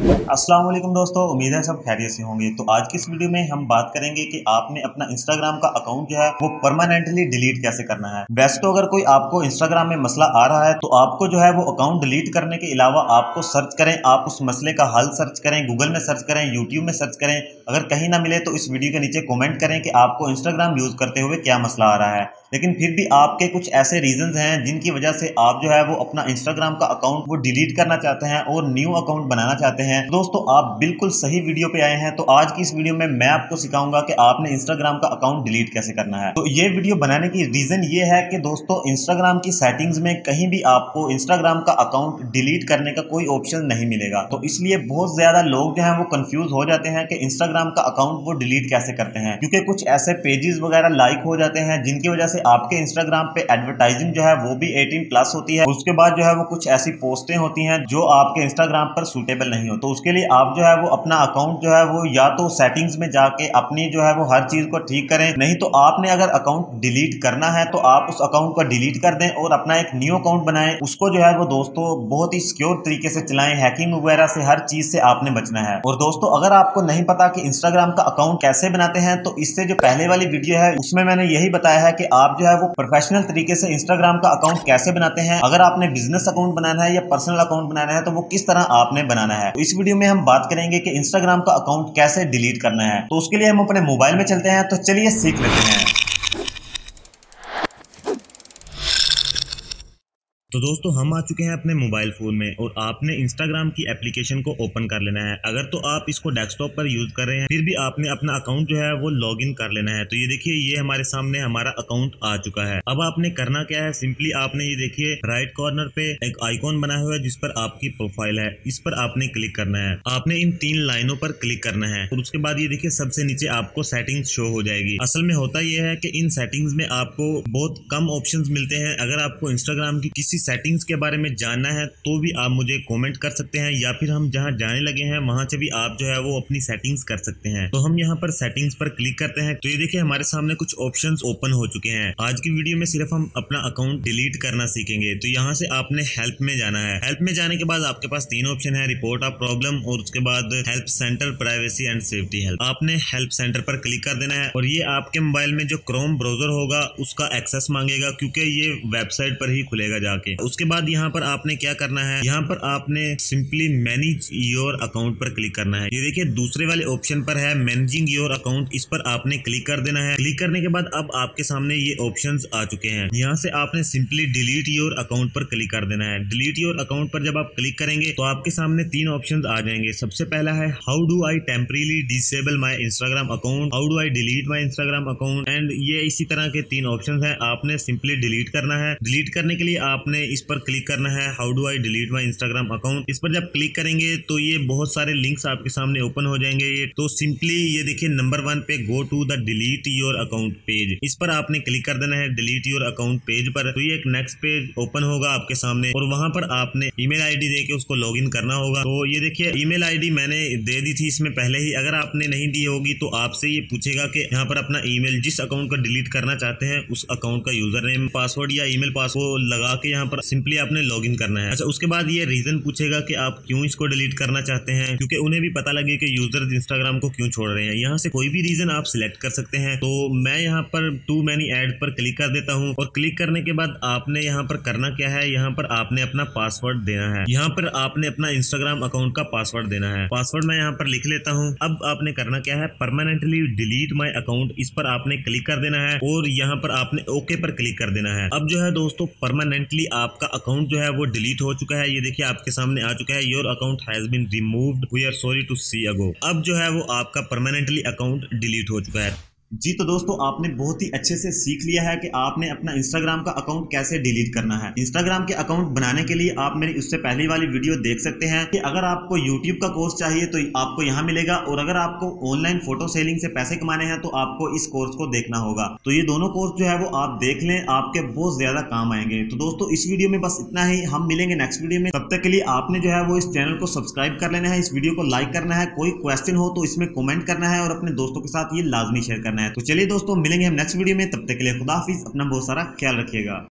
अस्सलाम वालेकुम दोस्तों, उम्मीद है सब खैरियत से होंगे। तो आज की इस वीडियो में हम बात करेंगे कि आपने अपना इंस्टाग्राम का अकाउंट जो है वो परमानेंटली डिलीट कैसे करना है। वैसे तो अगर कोई आपको इंस्टाग्राम में मसला आ रहा है तो आपको जो है वो अकाउंट डिलीट करने के अलावा आपको सर्च करें, आप उस मसले का हल सर्च करें, गूगल में सर्च करें, यूट्यूब में सर्च करें। अगर कहीं ना मिले तो इस वीडियो के नीचे कॉमेंट करें कि आपको इंस्टाग्राम यूज करते हुए क्या मसला आ रहा है। लेकिन फिर भी आपके कुछ ऐसे रीजंस हैं जिनकी वजह से आप जो है वो अपना इंस्टाग्राम का अकाउंट वो डिलीट करना चाहते हैं और न्यू अकाउंट बनाना चाहते हैं। दोस्तों आप बिल्कुल सही वीडियो पे आए हैं। तो आज की इस वीडियो में मैं आपको सिखाऊंगा कि आपने इंस्टाग्राम का अकाउंट डिलीट कैसे करना है। तो ये वीडियो बनाने की रीजन ये है कि दोस्तों इंस्टाग्राम की सेटिंग्स में कहीं भी आपको इंस्टाग्राम का अकाउंट डिलीट करने का कोई ऑप्शन नहीं मिलेगा। तो इसलिए बहुत ज्यादा लोग जो है वो कंफ्यूज हो जाते हैं कि इंस्टाग्राम का अकाउंट वो डिलीट कैसे करते हैं, क्योंकि कुछ ऐसे पेजेस वगैरह लाइक हो जाते हैं जिनकी वजह से आपके इंस्टाग्राम पे एडवर्टाइजिंग जो है वो भी 18+ होती है। उसके बाद जो है वो कुछ ऐसी पोस्टें होती हैं जो आपके इंस्टाग्राम पर सूटेबल नहीं हो। तो उसके लिए आप जो है वो अपना अकाउंट जो है वो या तो सेटिंग्स में जाके अपनी जो है वो हर चीज को ठीक करें, नहीं तो आपने अगर अकाउंट डिलीट करना है तो आप उस अकाउंट को डिलीट कर दें और अपना एक न्यू अकाउंट बनाएं। उसको जो है वो दोस्तों बहुत ही सिक्योर तरीके से चलाएं, हैकिंग वगैरह से हर चीज से आपने बचना है। और दोस्तों अगर आपको नहीं पता कि इंस्टाग्राम का अकाउंट कैसे बनाते हैं तो इससे जो पहले वाली वीडियो है उसमें मैंने यही बताया है कि आप जो है वो प्रोफेशनल तरीके से इंस्टाग्राम का अकाउंट कैसे बनाते हैं। अगर आपने बिजनेस अकाउंट बनाना है या पर्सनल अकाउंट बनाना है तो वो किस तरह आपने बनाना है। तो इस वीडियो में हम बात करेंगे कि इंस्टाग्राम का अकाउंट कैसे डिलीट करना है। तो उसके लिए हम अपने मोबाइल में चलते हैं। तो चलिए सीख लेते हैं। तो दोस्तों हम आ चुके हैं अपने मोबाइल फ़ोन में और आपने इंस्टाग्राम की एप्लीकेशन को ओपन कर लेना है। अगर तो आप इसको डेस्कटॉप पर यूज़ कर रहे हैं फिर भी आपने अपना अकाउंट जो है वो लॉगिन कर लेना है। तो ये देखिए ये हमारे सामने हमारा अकाउंट आ चुका है। अब आपने करना क्या है, सिंपली आपने ये देखिए राइट कॉर्नर पे एक आइकॉन बना हुआ है जिस पर आपकी प्रोफाइल है, इस पर आपने क्लिक करना है। आपने इन 3 लाइनों पर क्लिक करना है और उसके बाद ये देखिए सबसे नीचे आपको सेटिंग्स शो हो जाएगी। असल में होता यह है कि इन सेटिंग्स में आपको बहुत कम ऑप्शंस मिलते हैं। अगर आपको इंस्टाग्राम की किसी सेटिंग्स के बारे में जानना है तो भी आप मुझे कमेंट कर सकते हैं या फिर हम जहां जाने लगे हैं वहां से भी आप जो है वो अपनी सेटिंग्स कर सकते हैं। तो हम यहां पर सेटिंग्स पर क्लिक करते हैं। तो ये देखिए हमारे सामने कुछ ऑप्शंस ओपन हो चुके हैं। आज की वीडियो में सिर्फ हम अपना अकाउंट डिलीट करना सीखेंगे। तो यहाँ से आपने हेल्प में जाना है। हेल्प में जाने के बाद आपके पास 3 ऑप्शन है, रिपोर्ट ऑफ प्रॉब्लम और उसके बाद help centre, privacy and safety help. आपने हेल्प सेंटर पर क्लिक कर देना है और ये आपके मोबाइल में जो क्रोम ब्राउजर होगा उसका एक्सेस मांगेगा, क्योंकि ये वेबसाइट पर ही खुलेगा जाके। उसके बाद यहाँ पर आपने क्या करना है, यहाँ पर आपने सिंपली मैनेज योर अकाउंट पर क्लिक करना है। ये देखिए दूसरे वाले ऑप्शन पर है मैनेजिंग योर अकाउंट, इस पर आपने क्लिक कर देना है। क्लिक करने के बाद अब आपके सामने ये ऑप्शंस आ चुके हैं। यहाँ से आपने सिंपली डिलीट योर अकाउंट पर क्लिक कर देना है। डिलीट योर अकाउंट पर जब आप क्लिक करेंगे तो आपके सामने 3 ऑप्शंस आ जाएंगे। सबसे पहला है how do I temporarily disable my Instagram account, how do I delete my Instagram account and ये इसी तरह के 3 ऑप्शन है। आपने सिंपली डिलीट करना है। डिलीट करने के लिए आपने इस पर क्लिक करना है how do I delete my Instagram account. इस पर जब क्लिक करेंगे तो ये बहुत सारे लिंक्स आपके सामने ओपन हो जाएंगे। तो सिंपली ये देखिए नंबर 1 पे go to the delete your account page, इस पर आपने क्लिक कर देना है डिलीट योर अकाउंट पेज पर। तो ये एक नेक्स्ट पेज ओपन होगा आपके सामने और वहां पर आपने ईमेल आईडी देके उसको लॉगिन करना होगा। तो ये देखिए ईमेल आईडी मैंने दे दी थी इसमें पहले ही। अगर आपने नहीं दी होगी तो आपसे ये पूछेगा कि यहाँ पर अपना ईमेल जिस अकाउंट को डिलीट करना चाहते हैं उस अकाउंट का यूजर नेम, पासवर्ड या ईमेल पासवर्ड लगा के यहाँ पर सिंपली आपने लॉगिन करना है। अच्छा उसके बाद ये रीजन पूछेगा कि आप क्यों इसको डिलीट करना चाहते हैं, क्योंकि उन्हें भी पता लगे कि यूजर्स इंस्टाग्राम को क्यों छोड़ रहे हैं। यहाँ से कोई भी रीजन आप सिलेक्ट कर सकते हैं। तो मैं यहाँ पर टू मैनी एड पर क्लिक कर देता हूँ और क्लिक करने के बाद आपने यहाँ पर करना क्या है, यहाँ पर आपने अपना पासवर्ड देना है। यहाँ पर आपने अपना इंस्टाग्राम अकाउंट का पासवर्ड देना है। पासवर्ड मैं यहाँ पर लिख लेता हूँ। अब आपने करना क्या है, परमानेंटली डिलीट माई अकाउंट, इस पर आपने क्लिक कर देना है और यहाँ पर आपने ओके पर क्लिक कर देना है। अब जो है दोस्तों परमानेंटली आपका अकाउंट जो है वो डिलीट हो चुका है। ये देखिए आपके सामने आ चुका है your account has been removed, we are sorry to see ago. अब जो है वो आपका परमानेंटली अकाउंट डिलीट हो चुका है। जी तो दोस्तों आपने बहुत ही अच्छे से सीख लिया है कि आपने अपना इंस्टाग्राम का अकाउंट कैसे डिलीट करना है। इंस्टाग्राम के अकाउंट बनाने के लिए आप मेरी उससे पहले वाली वीडियो देख सकते हैं कि अगर आपको यूट्यूब का कोर्स चाहिए तो आपको यहाँ मिलेगा, और अगर आपको ऑनलाइन फोटो सेलिंग से पैसे कमाने हैं तो आपको इस कोर्स को देखना होगा। तो ये दोनों कोर्स जो है वो आप देख लें, आपके बहुत ज्यादा काम आएंगे। तो दोस्तों इस वीडियो में बस इतना ही, हम मिलेंगे नेक्स्ट वीडियो में। तब तक के लिए आपने जो है वो इस चैनल को सब्सक्राइब कर लेना है, इस वीडियो को लाइक करना है, कोई क्वेश्चन हो तो इसमें कमेंट करना है और अपने दोस्तों के साथ ये लाजमी शेयर करना है। तो चलिए दोस्तों मिलेंगे हम नेक्स्ट वीडियो में, तब तक के लिए खुदा हाफिज, अपना बहुत सारा ख्याल रखिएगा।